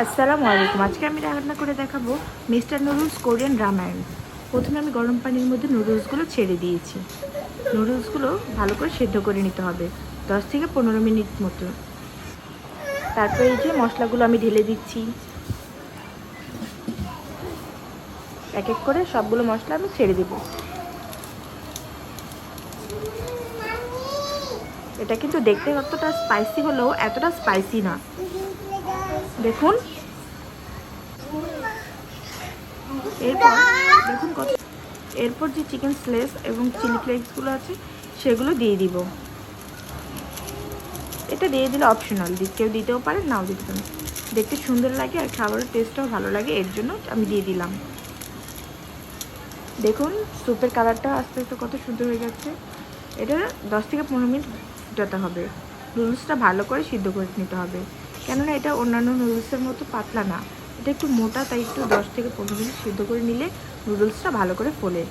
আসসালামু আলাইকুম। আজকে আমি রান্না করে দেখাবো মিস্টার নুডলস কোরিয়ান রামেয়ন। প্রথমে আমি গরম পানির মধ্যে নুডলসগুলো ছেড়ে দিয়েছি। নুডলসগুলো ভালো করে সেদ্ধ করে নিতে হবে 10 থেকে 15 মিনিট মতো। তারপরে এই যে মশলাগুলো আমি ঢেলে দিচ্ছি। এক এক করে সবগুলো মশলা আমি ছেড়ে দেব। এটা কিন্তু দেখতে কতটা স্পাইসি হলেও এতটা স্পাইসি না। দেখুন, এরপর দেখুন কত এরপর যে চিকেন স্লেস এবং চিলি ফ্লেক্সগুলো আছে সেগুলো দিয়ে দিব। এটা দিয়ে দিলে অপশনাল, কেউ দিতেও পারে, নাও দিতে পারে। দেখতে সুন্দর লাগে আর খাবারের টেস্টটাও ভালো লাগে, এর জন্য আমি দিয়ে দিলাম। দেখুন স্যুপের কালারটা আস্তে আস্তে কত সুন্দর হয়ে যাচ্ছে। এটা 10 থেকে 15 মিনিট ফুটাতে হবে। নুডলসটা ভালো করে সিদ্ধ করে নিতে হবে, কেননা এটা অন্যান্য নুডলসের মতো পাতলা না, এটা একটু মোটা, তাই একটু 10 থেকে 15 মিনিট সিদ্ধ করে নিলে নুডলসটা ভালো করে ফোলে।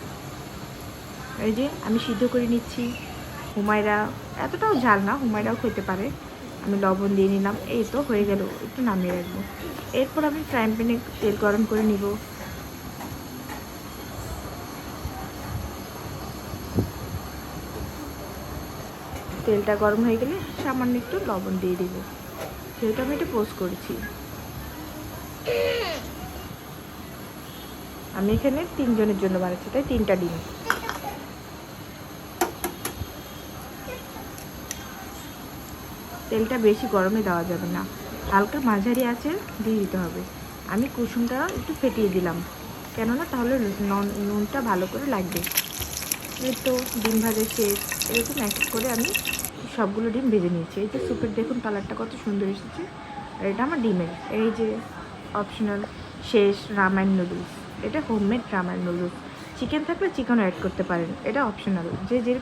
এই যে আমি সিদ্ধ করে নিচ্ছি। হুমায়রা এতটাও ঝাল না, হুমায়রাও খেতে পারে। আমি লবণ দিয়ে নিলাম। এই তো হয়ে গেল, একটু নামিয়ে রাখবো। এরপর আমি ফ্রাইং প্যানে তেল গরম করে নিব। তেলটা গরম হয়ে গেলে সামান্য একটু লবণ দিয়ে দিব, যেহেতু আমি এটা পোস্ট করেছি। আমি এখানে 3 জনের জন্য বানাচ্ছি, তাই 3টা ডিম। তেলটা বেশি গরমে দেওয়া যাবে না, হালকা মাঝারি আছে দিয়ে দিতে হবে। আমি কুসুমটা একটু ফেটিয়ে দিলাম, কেননা তাহলে নুনটা ভালো করে লাগবে। এই তো ডিম ভাজা শেষ। এরকম এক এক করে আমি সবগুলো ডিম ভেজে নিয়েছি। এই যে স্যুপের দেখুন কালারটা কত সুন্দর এসেছে। আর এটা আমার ডিমের, এই যে অপশনাল শেষ রামেয়ন নুডলস। এটা হোমমেড রামেয়ন নুডলস। চিকেন থাকলে চিকেনও অ্যাড করতে পারেন, এটা অপশনাল, যে